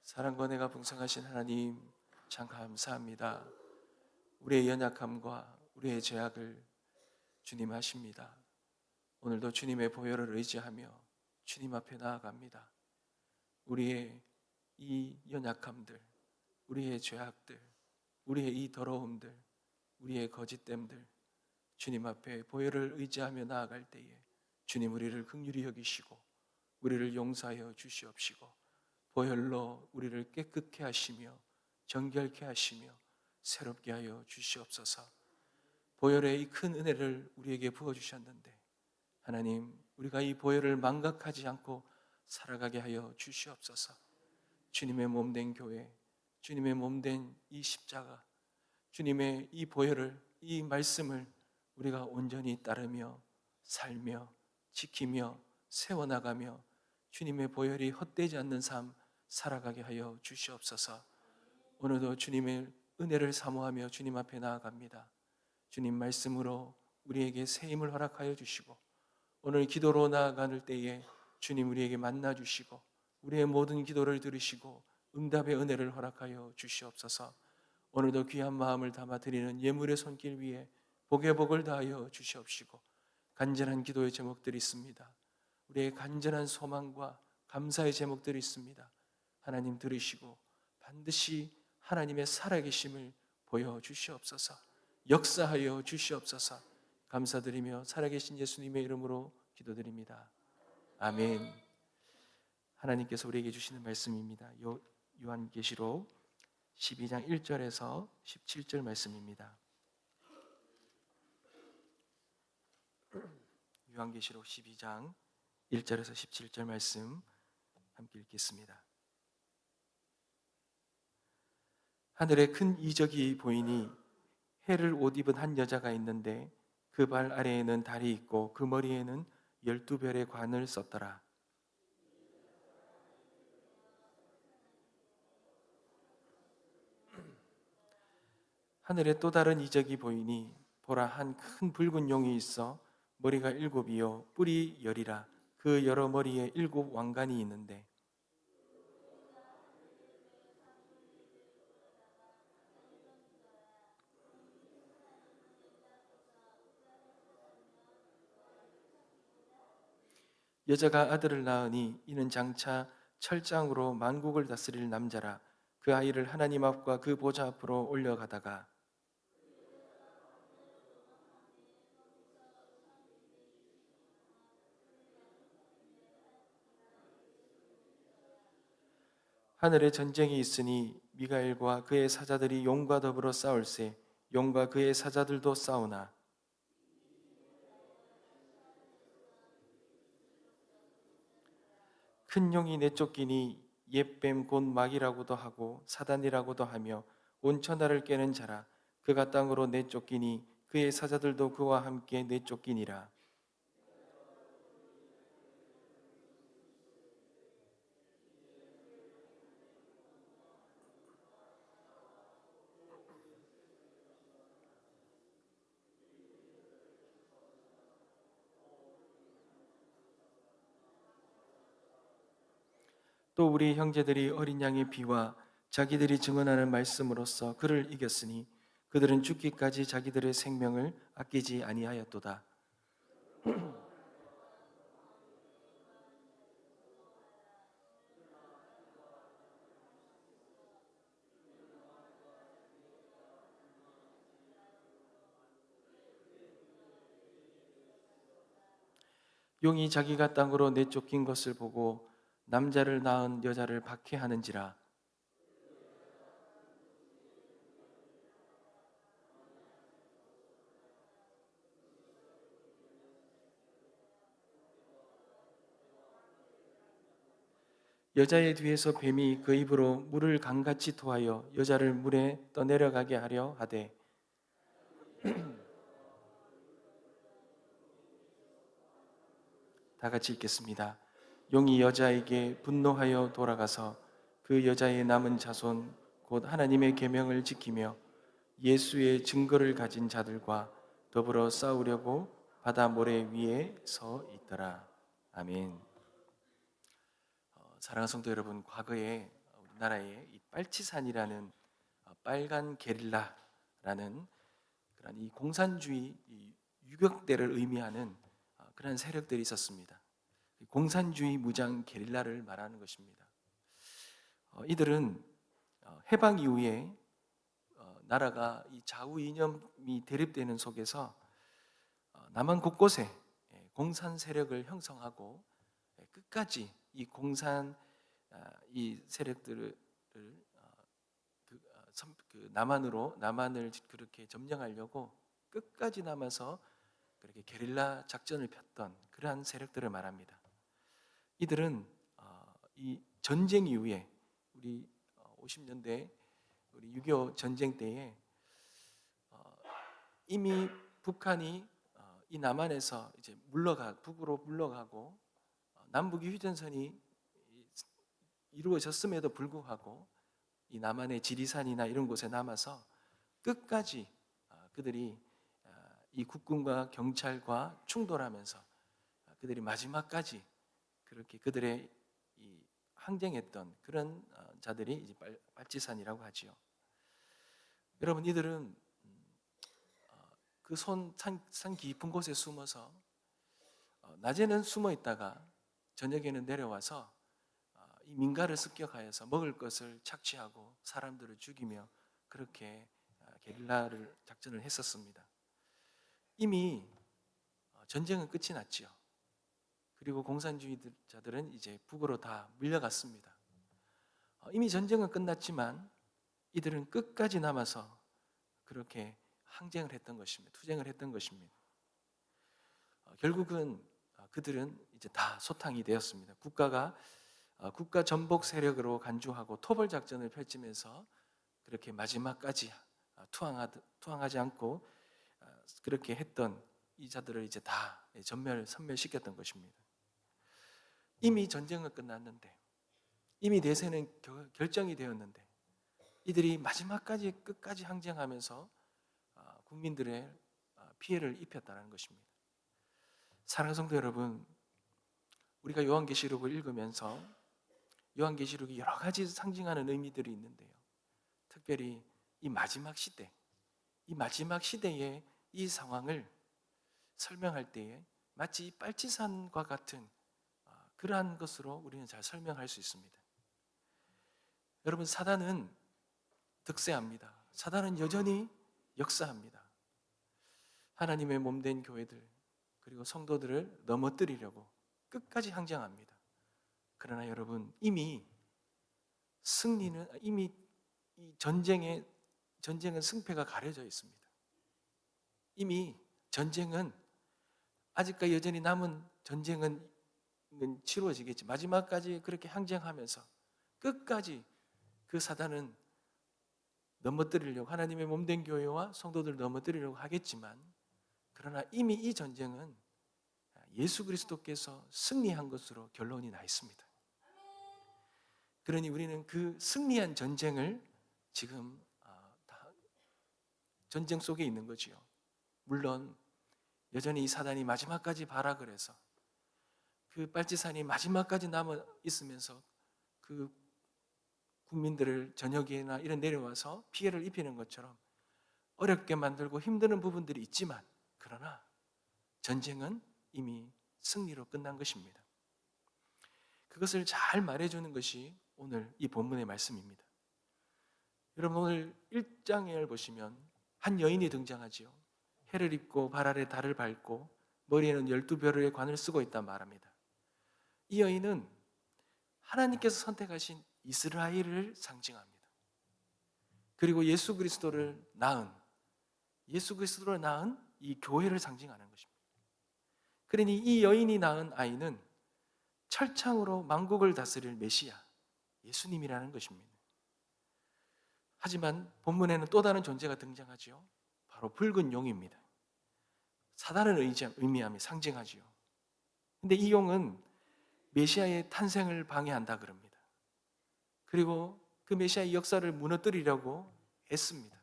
사랑과 은혜가 풍성하신 하나님, 참 감사합니다. 우리의 연약함과 우리의 죄악을 주님 아십니다. 오늘도 주님의 보혈을 의지하며 주님 앞에 나아갑니다. 우리의 이 연약함들, 우리의 죄악들, 우리의 이 더러움들, 우리의 거짓됨들, 주님 앞에 보혈을 의지하며 나아갈 때에 주님 우리를 긍휼히 여기시고 우리를 용서하여 주시옵시고 보혈로 우리를 깨끗게 하시며 정결케 하시며 새롭게 하여 주시옵소서. 보혈의 이 큰 은혜를 우리에게 부어주셨는데 하나님, 우리가 이 보혈을 망각하지 않고 살아가게 하여 주시옵소서. 주님의 몸된 교회, 주님의 몸된 이 십자가, 주님의 이 보혈을, 이 말씀을 우리가 온전히 따르며 살며 지키며 세워나가며 주님의 보혈이 헛되지 않는 삶 살아가게 하여 주시옵소서. 오늘도 주님의 은혜를 사모하며 주님 앞에 나아갑니다. 주님 말씀으로 우리에게 새 힘을 허락하여 주시고 오늘 기도로 나아갈 때에 주님 우리에게 만나 주시고 우리의 모든 기도를 들으시고 응답의 은혜를 허락하여 주시옵소서. 오늘도 귀한 마음을 담아 드리는 예물의 손길 위에 복의 복을 다하여 주시옵시고 간절한 기도의 제목들이 있습니다. 우리의 간절한 소망과 감사의 제목들이 있습니다. 하나님 들으시고 반드시 하나님의 살아계심을 보여주시옵소서. 역사하여 주시옵소서. 감사드리며 살아계신 예수님의 이름으로 기도드립니다. 아멘. 하나님께서 우리에게 주시는 말씀입니다. 요한계시록 12장 1절에서 17절 말씀입니다. 요한계시록 12장 1절에서 17절 말씀 함께 읽겠습니다. 하늘에 큰 이적이 보이니 해를 옷 입은 한 여자가 있는데 그 발 아래에는 달이 있고 그 머리에는 12별의 관을 썼더라. 하늘에 또 다른 이적이 보이니 보라, 한 큰 붉은 용이 있어 머리가 7이요 뿔이 10이라. 그 여러 머리에 7 왕관이 있는데 여자가 아들을 낳으니 이는 장차 철장으로 만국을 다스릴 남자라. 그 아이를 하나님 앞과 그 보좌 앞으로 올려가다가 하늘에 전쟁이 있으니 미가엘과 그의 사자들이 용과 더불어 싸울세. 용과 그의 사자들도 싸우나 큰 용이 내쫓기니 옛뱀 곧 마귀라고도 하고 사단이라고도 하며 온 천하를 깨는 자라. 그가 땅으로 내쫓기니 그의 사자들도 그와 함께 내쫓기니라. 또 우리 형제들이 어린 양의 피와 자기들이 증언하는 말씀으로써 그를 이겼으니 그들은 죽기까지 자기들의 생명을 아끼지 아니하였도다. 용이 자기가 땅으로 내쫓긴 것을 보고 남자를 낳은 여자를 박해하는지라. 여자의 뒤에서 뱀이 그 입으로 물을 강같이 토하여 여자를 물에 떠내려가게 하려 하되 다 같이 읽겠습니다. 용이 여자에게 분노하여 돌아가서 그 여자의 남은 자손 곧 하나님의 계명을 지키며 예수의 증거를 가진 자들과 더불어 싸우려고 바다 모래 위에 서 있더라. 아멘. 사랑하는 성도 여러분, 과거에 우리 나라에 이 빨치산이라는 빨간 게릴라라는 그런 이 공산주의 이 유격대를 의미하는 그런 세력들이 있었습니다. 공산주의 무장 게릴라를 말하는 것입니다. 이들은 해방 이후에 나라가 이 좌우 이념이 대립되는 속에서 남한 곳곳에 공산 세력을 형성하고 끝까지 이 공산 이 세력들을 남한을 그렇게 점령하려고 끝까지 남아서 그렇게 게릴라 작전을 폈던 그러한 세력들을 말합니다. 이들은 이 전쟁 이후에 우리 50년대 우리 6.25 전쟁 때에 이미 북한이 이 남한에서 이제 북으로 물러가고 남북이 휴전선이 이루어졌음에도 불구하고 이 남한의 지리산이나 이런 곳에 남아서 끝까지 그들이 이 국군과 경찰과 충돌하면서 그들이 마지막까지 그렇게 그들의 이 항쟁했던 그런 자들이 이제 빨치산이라고 하지요. 여러분, 이들은 그 산 깊은 곳에 숨어서 낮에는 숨어 있다가 저녁에는 내려와서 이 민가를 습격하여서 먹을 것을 착취하고 사람들을 죽이며 그렇게 게릴라를 작전을 했었습니다. 이미 전쟁은 끝이 났지요. 그리고 공산주의자들은 이제 북으로 다 물려갔습니다. 이미 전쟁은 끝났지만 이들은 끝까지 남아서 그렇게 항쟁을 했던 것입니다. 투쟁을 했던 것입니다. 결국은 그들은 이제 다 소탕이 되었습니다. 국가가 국가 전복 세력으로 간주하고 토벌 작전을 펼치면서 그렇게 마지막까지 투항하지 않고 그렇게 했던 이 자들을 이제 다 섬멸시켰던 것입니다. 이미 전쟁은 끝났는데, 이미 대세는 결정이 되었는데, 이들이 마지막까지 끝까지 항쟁하면서 국민들의 피해를 입혔다는 것입니다. 사랑하는 성도 여러분, 우리가 요한계시록을 읽으면서 요한계시록이 여러 가지 상징하는 의미들이 있는데요. 특별히 이 마지막 시대의 이 상황을 설명할 때에 마치 빨치산과 같은 그러한 것으로 우리는 잘 설명할 수 있습니다. 여러분, 사단은 득세합니다. 사단은 여전히 역사합니다. 하나님의 몸된 교회들 그리고 성도들을 넘어뜨리려고 끝까지 항쟁합니다. 그러나 여러분, 이미 이 전쟁은 승패가 가려져 있습니다. 이미 전쟁은 아직까지 여전히 남은 전쟁은 치루어지겠지. 마지막까지 그렇게 항쟁하면서 끝까지 그 사단은 넘어뜨리려고, 하나님의 몸된 교회와 성도들을 넘어뜨리려고 하겠지만, 그러나 이미 이 전쟁은 예수 그리스도께서 승리한 것으로 결론이 나 있습니다. 그러니 우리는 그 승리한 전쟁을 지금 전쟁 속에 있는 거지요. 물론 여전히 이 사단이 마지막까지 발악을 해서 그 빨치산이 마지막까지 남아 있으면서 그 국민들을 저녁이나 이런 내려와서 피해를 입히는 것처럼 어렵게 만들고 힘드는 부분들이 있지만, 그러나 전쟁은 이미 승리로 끝난 것입니다. 그것을 잘 말해주는 것이 오늘 이 본문의 말씀입니다. 여러분, 오늘 1장을 보시면 한 여인이 등장하지요. 해를 입고 발 아래 달을 밟고 머리에는 12벼루의 관을 쓰고 있단 말합니다. 이 여인은 하나님께서 선택하신 이스라엘을 상징합니다. 그리고 예수 그리스도를 낳은 이 교회를 상징하는 것입니다. 그러니 이 여인이 낳은 아이는 철창으로 만국을 다스릴 메시아, 예수님이라는 것입니다. 하지만 본문에는 또 다른 존재가 등장하지요. 바로 붉은 용입니다. 사단을 의미하며 상징하지요. 근데 이 용은 메시아의 탄생을 방해한다 그럽니다. 그리고 그 메시아의 역사를 무너뜨리려고 애씁니다.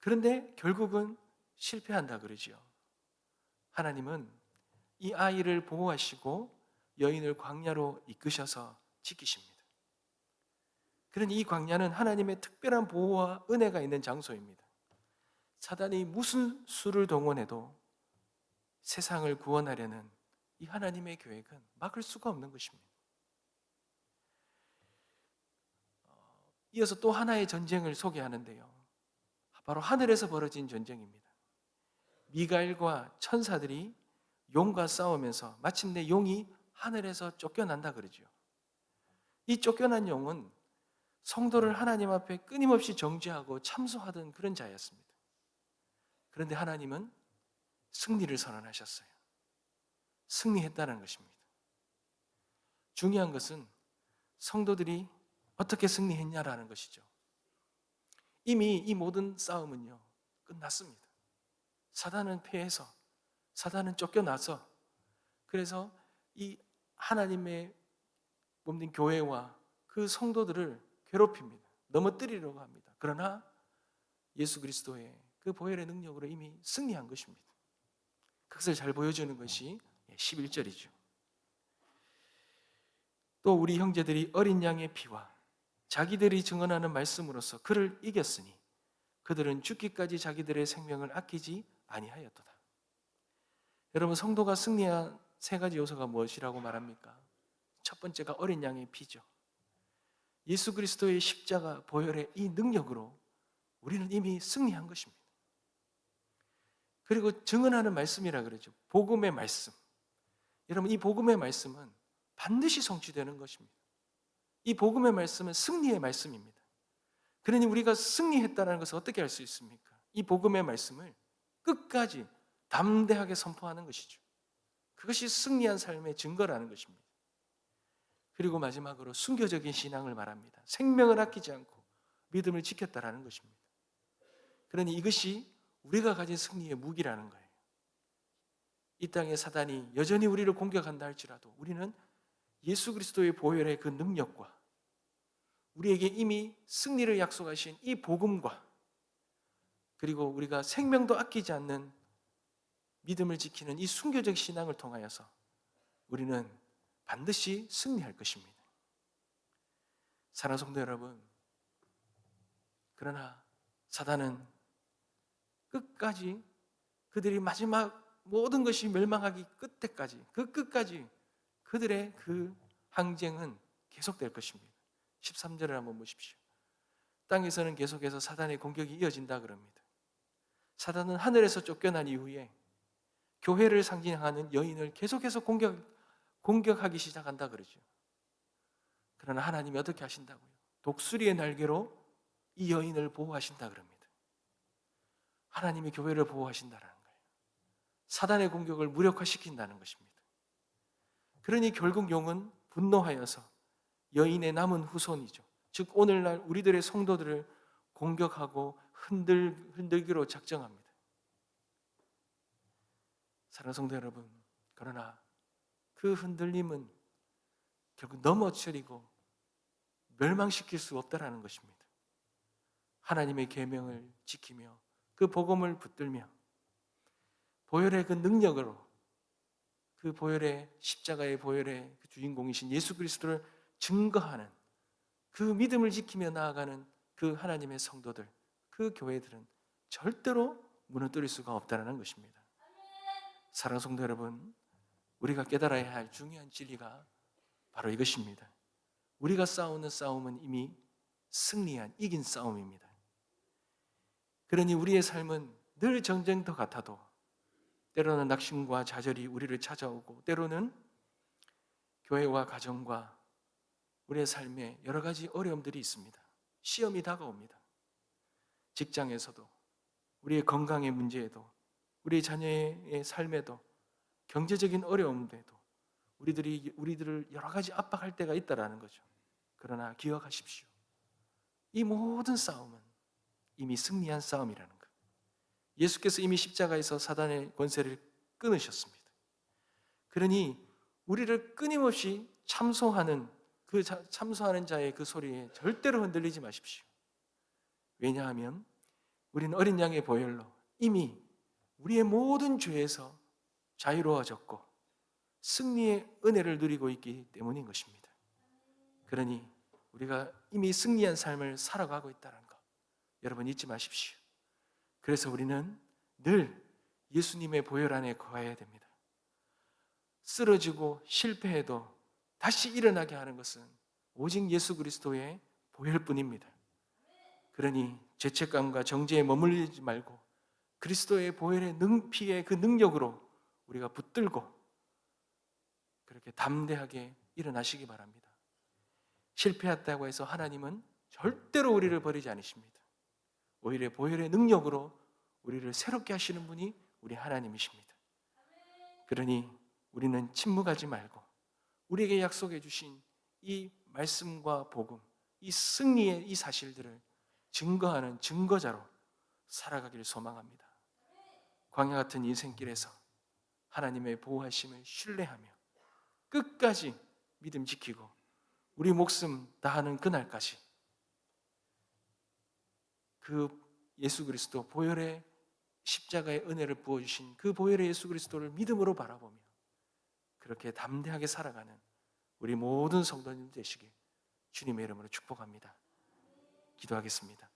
그런데 결국은 실패한다 그러지요. 하나님은 이 아이를 보호하시고 여인을 광야로 이끄셔서 지키십니다. 그러니 이 광야는 하나님의 특별한 보호와 은혜가 있는 장소입니다. 사단이 무슨 수를 동원해도 세상을 구원하려는 이 하나님의 계획은 막을 수가 없는 것입니다. 이어서 또 하나의 전쟁을 소개하는데요. 바로 하늘에서 벌어진 전쟁입니다. 미가엘과 천사들이 용과 싸우면서 마침내 용이 하늘에서 쫓겨난다 그러죠. 이 쫓겨난 용은 성도를 하나님 앞에 끊임없이 정죄하고 참소하던 그런 자였습니다. 그런데 하나님은 승리를 선언하셨어요. 승리했다는 것입니다. 중요한 것은 성도들이 어떻게 승리했냐라는 것이죠. 이미 이 모든 싸움은요, 끝났습니다. 사단은 패해서, 사단은 쫓겨나서, 그래서 이 하나님의 몸된 교회와 그 성도들을 괴롭힙니다. 넘어뜨리려고 합니다. 그러나 예수 그리스도의 그 보혈의 능력으로 이미 승리한 것입니다. 그것을 잘 보여주는 것이 11절이죠. 또 우리 형제들이 어린 양의 피와 자기들이 증언하는 말씀으로써 그를 이겼으니 그들은 죽기까지 자기들의 생명을 아끼지 아니하였도다. 여러분, 성도가 승리한 세 가지 요소가 무엇이라고 말합니까? 첫 번째가 어린 양의 피죠. 예수 그리스도의 십자가 보혈의 이 능력으로 우리는 이미 승리한 것입니다. 그리고 증언하는 말씀이라 그러죠. 복음의 말씀. 여러분, 이 복음의 말씀은 반드시 성취되는 것입니다. 이 복음의 말씀은 승리의 말씀입니다. 그러니 우리가 승리했다는 것을 어떻게 알 수 있습니까? 이 복음의 말씀을 끝까지 담대하게 선포하는 것이죠. 그것이 승리한 삶의 증거라는 것입니다. 그리고 마지막으로 순교적인 신앙을 말합니다. 생명을 아끼지 않고 믿음을 지켰다라는 것입니다. 그러니 이것이 우리가 가진 승리의 무기라는 거예요. 이 땅의 사단이 여전히 우리를 공격한다 할지라도 우리는 예수 그리스도의 보혈의 그 능력과 우리에게 이미 승리를 약속하신 이 복음과 그리고 우리가 생명도 아끼지 않는 믿음을 지키는 이 순교적 신앙을 통하여서 우리는 반드시 승리할 것입니다. 사랑하는 성도 여러분, 그러나 사단은 끝까지 그들이 마지막 모든 것이 멸망하기 끝에까지 그 끝까지 그들의 그 항쟁은 계속될 것입니다. 13절을 한번 보십시오. 땅에서는 계속해서 사단의 공격이 이어진다 그럽니다. 사단은 하늘에서 쫓겨난 이후에 교회를 상징하는 여인을 계속해서 공격하기 시작한다 그러죠. 그러나 하나님이 어떻게 하신다고요? 독수리의 날개로 이 여인을 보호하신다 그럽니다. 하나님이 교회를 보호하신다는 거예요. 사단의 공격을 무력화시킨다는 것입니다. 그러니 결국 용은 분노하여서 여인의 남은 후손이죠. 즉 오늘날 우리들의 성도들을 공격하고 흔들기로 작정합니다. 사랑하는 성도 여러분, 그러나 그 흔들림은 결국 넘어뜨리고 멸망시킬 수 없다라는 것입니다. 하나님의 계명을 지키며 그 복음을 붙들며 보혈의 그 능력으로 그 보혈의 십자가의 보혈의 그 주인공이신 예수 그리스도를 증거하는 그 믿음을 지키며 나아가는 그 하나님의 성도들, 그 교회들은 절대로 무너뜨릴 수가 없다는 것입니다. 사랑하는 성도 여러분, 우리가 깨달아야 할 중요한 진리가 바로 이것입니다. 우리가 싸우는 싸움은 이미 승리한 이긴 싸움입니다. 그러니 우리의 삶은 늘 전쟁터 같아도 때로는 낙심과 좌절이 우리를 찾아오고 때로는 교회와 가정과 우리의 삶에 여러 가지 어려움들이 있습니다. 시험이 다가옵니다. 직장에서도 우리의 건강의 문제에도 우리 자녀의 삶에도 경제적인 어려움에도 우리들을 여러 가지 압박할 때가 있다라는 거죠. 그러나 기억하십시오. 이 모든 싸움은 이미 승리한 싸움이라는 것. 예수께서 이미 십자가에서 사단의 권세를 끊으셨습니다. 그러니 우리를 끊임없이 참소하는 자의 그 소리에 절대로 흔들리지 마십시오. 왜냐하면 우리는 어린 양의 보혈로 이미 우리의 모든 죄에서 자유로워졌고 승리의 은혜를 누리고 있기 때문인 것입니다. 그러니 우리가 이미 승리한 삶을 살아가고 있다는 것, 여러분 잊지 마십시오. 그래서 우리는 늘 예수님의 보혈 안에 거해야 됩니다. 쓰러지고 실패해도 다시 일어나게 하는 것은 오직 예수 그리스도의 보혈뿐입니다. 그러니 죄책감과 정죄에 머물리지 말고 그리스도의 보혈의 피의 그 능력으로 우리가 붙들고 그렇게 담대하게 일어나시기 바랍니다. 실패했다고 해서 하나님은 절대로 우리를 버리지 않으십니다. 오히려 보혈의 능력으로 우리를 새롭게 하시는 분이 우리 하나님이십니다. 그러니 우리는 침묵하지 말고 우리에게 약속해 주신 이 말씀과 복음, 이 승리의 이 사실들을 증거하는 증거자로 살아가기를 소망합니다. 광야 같은 인생길에서 하나님의 보호하심을 신뢰하며 끝까지 믿음 지키고 우리 목숨 다하는 그날까지 그 예수 그리스도 보혈의 십자가의 은혜를 부어주신 그 보혈의 예수 그리스도를 믿음으로 바라보며 그렇게 담대하게 살아가는 우리 모든 성도님 되시길 주님의 이름으로 축복합니다. 기도하겠습니다.